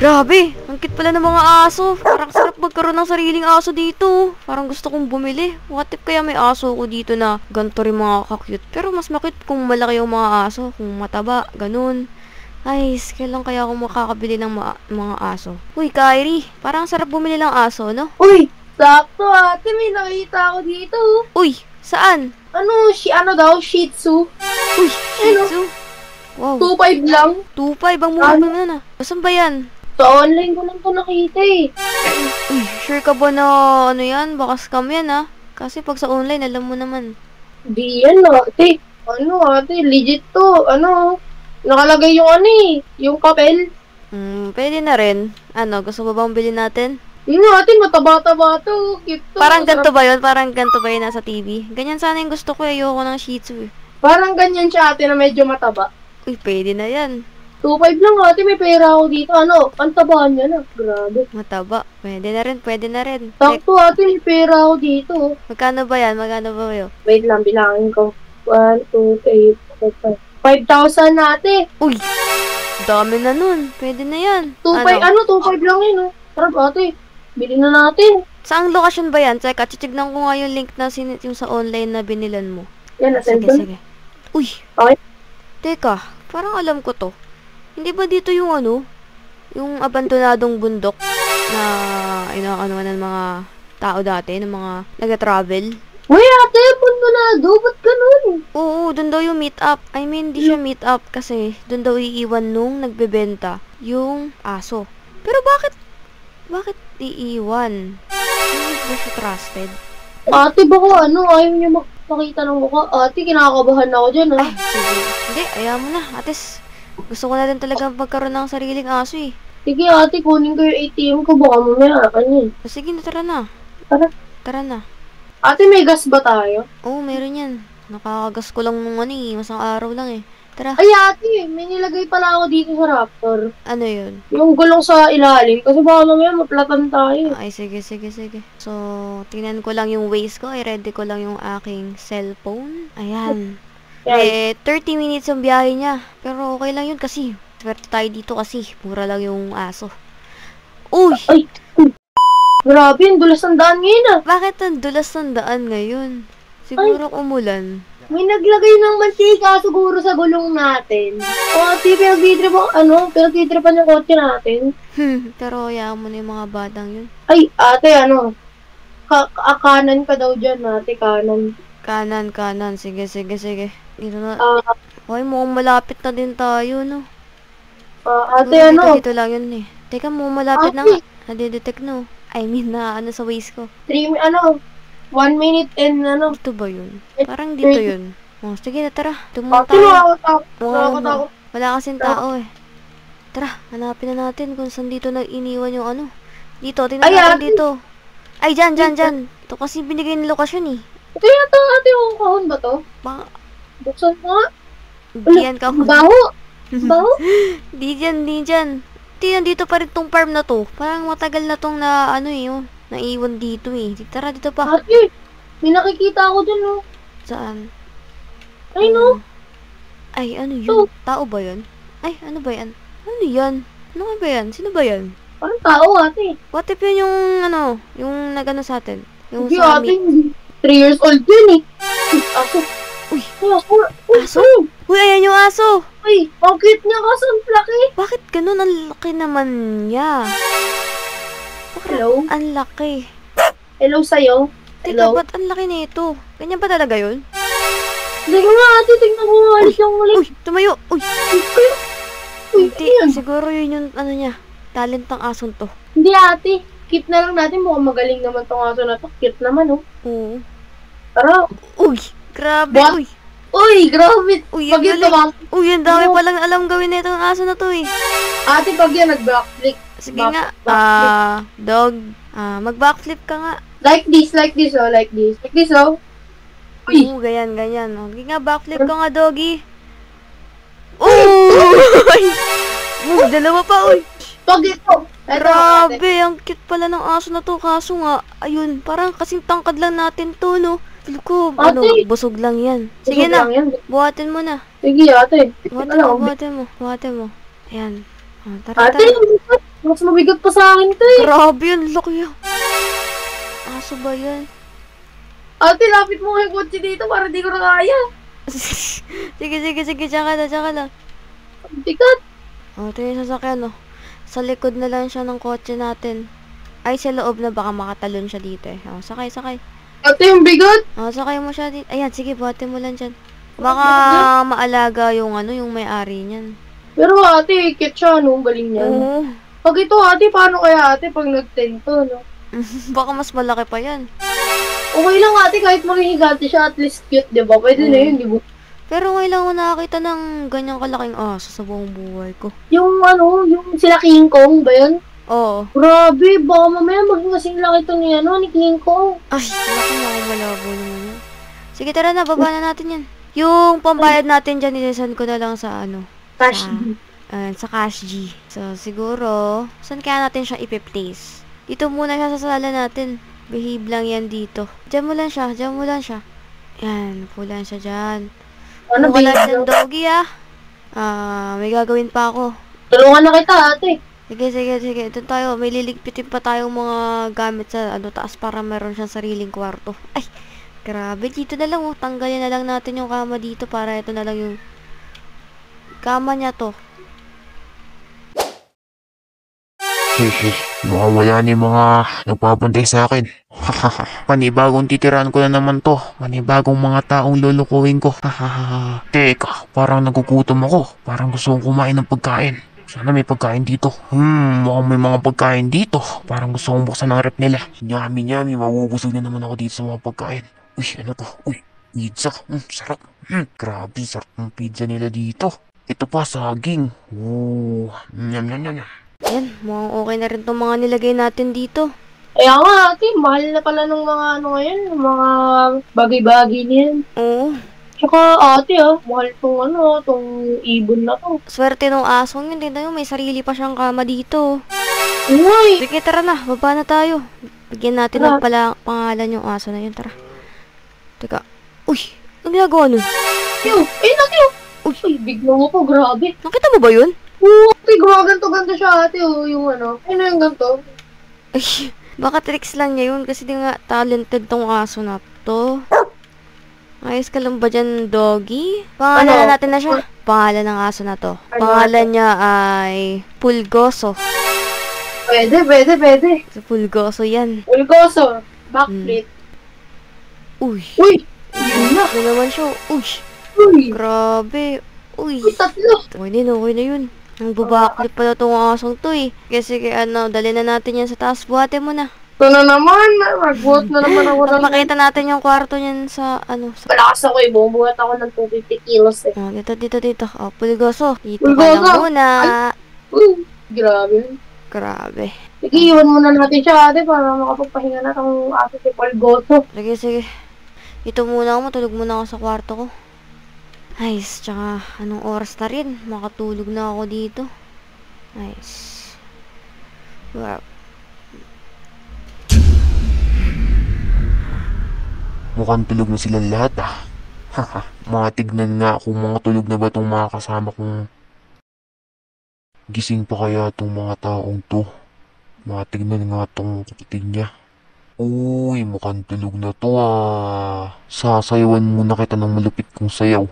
Grabe, ang cute pala ng mga aso. Parang sarap magkaroon ng sariling aso dito. Parang gusto kong bumili. What if kaya may aso ko dito na ganito rin mga ka-cute. Pero mas makit kung malaki yung mga aso, kung mataba, ganun. Ay, kailan kaya ako makakabili ng mga aso? Uy, Kyrie, parang sarap bumili ng aso, no? Uy, sakto ate, may nakita ako dito. Uy, saan? Ano daw, Shih Tzu. Uy, Shih Tzu. Wow, 2.5 lang. 2.5, ang mura pa na. Saan ba yan? Sa online ko lang to nakita eh. Uy, sure ka ba na ano yan? Baka scam yan ha? Kasi pag sa online, alam mo naman. Di yan ate. Ate, legit to. Nakalagay yung yung papel. Pwede na rin. Gusto mo bang bilhin natin? Yung ate, mataba-taba to. Cute to. Parang ganito ba yun? Parang ganito ba yun nasa TV? Ganyan sana yung gusto ko. Ayoko ng Shih Tzu eh. Parang ganyan siya ate na medyo mataba. Uy, pwede na yan. 2.5 lang ate, may pera ako dito. Ang tabahan niya na. Grabe. Mataba. Pwede na rin, pwede na rin. Sakto ate, may pera ako dito. Magkano ba yan? Magkano ba yun? Wait lang, bilangin ko. 1, 2, 3, 4, 5,000 na ate. Uy, dami na nun. Pwede na yan. 2.5 lang yun. Tara ate, bili na natin. Saang lokasyon ba yan? Teka, titignan ko nga yung link na yung sa online na binilan mo. Yan, Sige, sige. Uy, okay. Teka, parang alam ko to. Hindi ba dito yung yung abandonadong bundok na inaano ng mga tao dati, ng mga nag-travel? Uy ate, abandonado, ba't ganun? Oo, doon daw yung meet up. I mean, di siya meet up kasi doon daw iiwan nung nagbebenta yung aso. Pero bakit iiwan? Hindi ba siya trusted? Ate, baka ayaw niya makita ng mukha. Ate, kinakabahan ako dyan Ay, sige. Hindi, ayaw mo na. Ates, gusto ko na din talaga magkaroon ng sariling aso eh. Sige ate, kunin ko yung ATM ko, baka mamaya kanyan. Sige na, tara na. Tara na. Ate, may gas ba tayo? Oo, meron yan. Nakakagas ko lang nung masang araw lang eh. Tara. Ay ate, may nilagay pala ako dito sa Raptor. Ano yun? Yung gulong sa ilalim, kasi baka mamaya maplatan tayo. Ay, sige. So, tingnan ko lang yung Waze ko. I-ready ko lang yung aking cellphone. Ayan. 30 minutes yung biyahe niya. Pero okay lang yun kasi. Swerte tayo dito kasi. Mura lang yung aso. Uy! Ay! Grabe, ang dulas ng daan ngayon Bakit ang dulas ng daan ngayon? Siguro umulan. May naglagay ng mantika siguro sa gulong natin. O ate, pinagtitripan yung kotse natin. Pero hayaan mo na yung mga batang yun. Ay, ate, kanan ka daw dyan, ate, kanan. Kanan. Sige. Dito na. Ay, mukhang malapit na din tayo, no? Ate, Dito lang yun eh. Teka, mukhang malapit na nga. Nadidetect, no? I mean, sa Waze ko. 1 minute and Dito ba yun? Parang dito yun. Oh, sige na, tara. Tumunta Ate, tayo. Wala kasing tao eh. Tara, hanapin na natin kung saan dito iniwan yung Dito, tingnan natin dito. Ay, dyan. Ito kasi binigay ng lokasyon eh. Ito yata, ate, yung kahon ba to? Buksan mo nga. Diyan ka. Baho. Di dyan. Dito pa rin tong farm na to. Parang matagal na tong naiwan dito eh. Tara, dito pa. Ate, may nakikita ako dun, no? Saan? Ay, no? Ay, ano yun? Tao ba yun? Ay, ano ba yan? Ano yan? Ano ba yan? Sino ba yan? Parang tao, ate. What if yun yung nagano sa atin? Yung Hindi, sa ate. 3 years old yun eh. Aso. Uy, Aso? Uy, ayan yung aso! Uy, ang cute niya kasi ang laki. Bakit ganun? Ang laki naman niya. Hello? Ang laki. Hello sa'yo. Teka, ba't ang laki nito? Ganyan ba talaga yun? Hindi ko nga ate, tingnan ko nga alis yung muli. Uy, tumayo! Uy! Hindi, yan? siguro yun yung niya. Talent ng asong to. Hindi ate, keep na lang natin. Mukhang magaling naman tong aso na to. Cute naman, oh. Oo. Tara. Uy! Grabe, What? uy! Uy, grabe. Uy, Pag yun tumang... Uy, ang dami palang alam gawin na itong aso na to eh. Ate, pag yan nag-backflip. Sige nga. Dog. Mag-backflip ka nga. Like this, oh. Like this, oh. Uy. Oo, ganyan. Sige nga, backflip ka nga, doggy. Uy! Dalawa pa, uy. Pag ito. Grabe, ang cute pala ng aso na to. Kaso nga, ayun, parang kasing tangkad lang natin to, no? Feel ko, busog lang yan. Sige na, buhatin mo na. Sige, ate. Buhatin mo. Ayan. Tara. Mas mabigat pa sa akin to eh. Grabe yun, laki yun. Aso ba yan? Ate, lapit mo yung kotse dito para di ko na kaya. Sige, tsaka lang. Ang bigat. O, ito yung sasakyan, oh. Sa likod na lang siya ng kotse natin. Ay, sa loob na baka makatalon siya dito eh. O, sakay. Ate, yung bigat. O, sakay mo siya dito. Ayan, sige, buhatin mo lang dyan. Baka maalaga yung yung may-ari niyan. Pero ate, cute siya, no? Galing niya. Oo. Pag ito ate, paano kaya ate pag nagtento, no? Baka mas malaki pa yan. Okay lang ate, kahit manghihigante siya, at least cute, di ba? Pwede na yun, di ba? Pero ngayon lang ako nakakita ng ganyang kalaking aso sa buong buhay ko. Yung yung sila King Kong ba yun? Oo. Grabe, baka mamaya maging kasing laki ito ni King Kong. Ay, laki na ako malabo naman yan. Sige, tara na, baba na natin yan. Yung pambayad natin dyan, ilisan ko na lang sa Cash. sa Cash G. So, siguro, saan kaya natin siya ipi-place? Dito muna siya sa sala natin. Behave lang yan dito. Diyan mo lang siya. Yan, pulan siya dyan. Ano ba Wala yun? ng doggy may gagawin pa ako. Tulungan na kita ate. Sige. Doon tayo. May liligpitin pa tayong mga gamit sa taas para meron siyang sariling kwarto. Ay, grabe. Dito na lang, oh. Tanggalin na lang natin yung kama dito para ito na lang yung kama niya to. Mukhang wala na yung mga nagpapantay sa akin. Panibagong titirahan ko na naman to. Panibagong mga taong lulukuhin ko. Teka, parang nagugutom ako. Parang gusto kong kumain ng pagkain. Sana may pagkain dito. Mukhang may mga pagkain dito. Parang gusto kong buksan ang rep nila. Yummy, mabubusog na naman ako dito sa mga pagkain. Uy, ano to? Uy, pizza. Sarap. Grabe, sarap ng pizza nila dito. Ito pa, saging. Nyam. Yan, mukhang okay na rin itong mga nilagay natin dito. Kaya nga ate, mahal na pala ng mga ngayon, yung mga bagay-bagay niyan. Oo. Tsaka ate mahal tong ibon na to. Swerte nung asong yun. Tignan mo, may sarili pa siyang kama dito. Uy! Sige, tara na. Baba na tayo. Bigyan natin ng pangalan yung aso na yun. Tara. Teka. Uy! Anong ginagawa nun? Laki. Uy, bigla mo po, grabe. Nakita mo ba yun? Oo, ate, gumaganto-ganto siya ate, yung yung ganto. Ay, baka tricks lang niya yun kasi di nga talented tong aso na to. Ayos ka lang ba dyan, doggy? Pangalan na natin na siya. Pangalan ng aso na to. Pangalan niya ay Pulgoso. Pwede. So, Pulgoso yan. Ulgoso, backflip. Uy. Yun na. Ano naman siya? Uy. Uy, Grabe. Uy. tatlo. Okay na yun. Ang babaklip pala tong asong to eh. Kasi dali na natin yan sa taas. Buhatin mo na. Ito na naman, mag-vote na naman ako At ng... makita natin yung kwarto niyan sa Malakas ako bumubuhat ako ng 250 kilos eh. dito. Oh, Pulgoso. Dito ka Pulgoso. lang muna. Grabe. Grabe. Sige, iwan muna natin siya ate para makapagpahinga na itong aso si Pulgoso. Sige. Ito muna ako. Matulog muna ako sa kwarto ko. Nice. Tsaka, anong oras na rin? Makatulog na ako dito. Nice. Wow. Mukhang tulog na silang lahat Mga tignan nga kung mga tulog na ba itong mga kasama kong gising pa kaya itong mga taong to. Mga tignan nga itong kapatid niya. Uy, mukhang tulog na to Sasayawan muna kita ng malupit kong sayaw.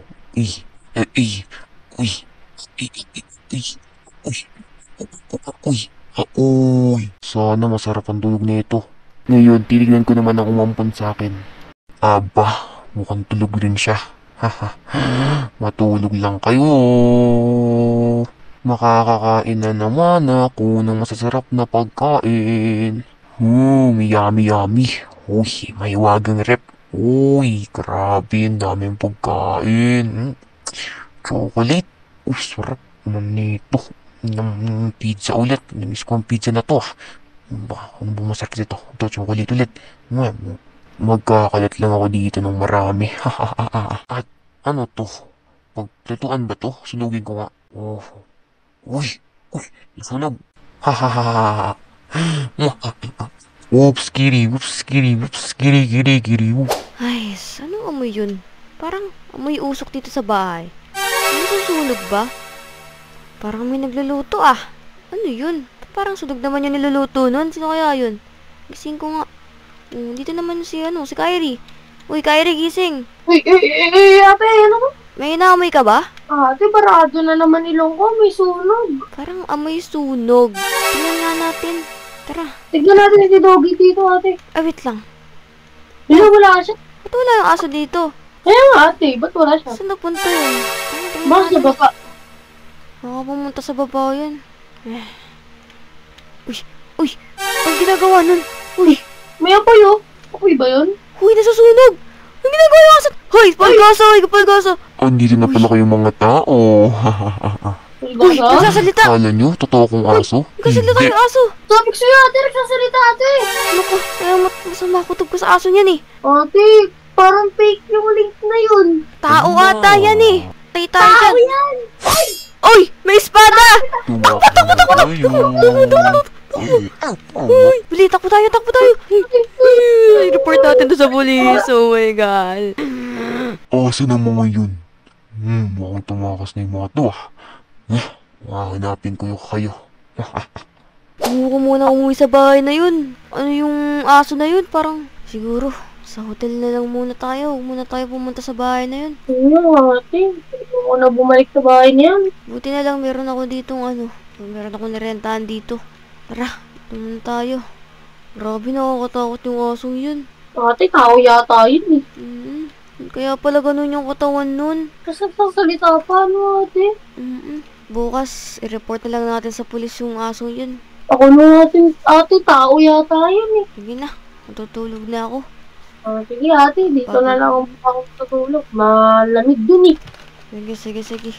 Uy. Sana masarap ang tulog na ito. Ngayon, titignan ko naman ang umampon sa akin. Aba, mukhang tulog rin siya. Matulog lang kayo. Makakakain na naman ako ng masasarap na pagkain. Yummy. Uy, may wagang rep. Uy, grabe, ang daming pagkain. Chocolate. Uy, sarap naman nito. Pizza ulit. Namiss ko ang pizza na to. Ano ba masakit ito? Ito, chocolate ulit. Magkakalat lang ako dito ng marami. At ano to? Paglutuan ba to? Sunugin ko nga. Uy, nasunog. Oops, kiri. Ay, ano amoy yun? Parang amoy usok dito sa bahay. Ano susunog ba? Parang may nagluluto Ano yun? Parang sunog naman yung niluluto nun. Sino kaya yun? Gising ko nga. Dito naman si Kyrie. Uy, Kyrie, gising. Uy, ate, ano? May inaamoy ka ba? Ate, barado na naman ilong ko. May sunog. Parang amoy sunog. Tingnan nga natin. Tara. Tignan natin si Doggy dito, ate. Ay, wait lang. Wala siya. Ba't wala yung aso dito? Kaya nga, ate. Ba't wala siya? Saan napunta yun? Baka sa baba. Baka pumunta sa baba yun. Uy! Ang ginagawa nun? Uy! May apoy, oh. Apoy ba yun? Uy, nasusunog! Ang ginagawa yung aso? Hoy! Palgaso! Hoy! Palgaso! Andito na pala kayong mga tao. Uy! Nagsasalita! Kala nyo, totoo kong aso? Nagsasalita yung aso! Sabi ko sa'yo, ate. Nagsasalita, ate. Ano ko? Kaya masama kutob ko sa aso niyan eh. Ate, parang fake yung link na yun. Tao ata yan eh. Tay tayo Tao dyan. yan. Uy! May espada! Takbo tayo! Uy! Bili, takbo tayo! Ay, report natin to sa polis. Oh my God. Asa na mga yun? Mukhang tumakas na yung mga to ah. Hahanapin ko yung kayo. Ko muna umuwi sa bahay na yun. Ano yung aso na yun? Parang siguro sa hotel na lang muna tayo. Huwag muna tayo pumunta sa bahay na yun. Ate. Hindi ko na bumalik sa bahay niyan. Buti na lang meron ako ditong meron ako narentahan dito. Tara, pumunta tayo. Grabe, nakakatakot yung asong yun. Ate, tao yata yun eh. Kaya pala ganun yung katawan nun. Kasi sasalita pa, ano, ate? Bukas, i-report na lang natin sa pulis yung asong yun. Ako natin, ate, tao yata yun eh. Sige na, matutulog na ako. Sige ate, dito na lang ako tutulog. Malamig dun eh. Sige.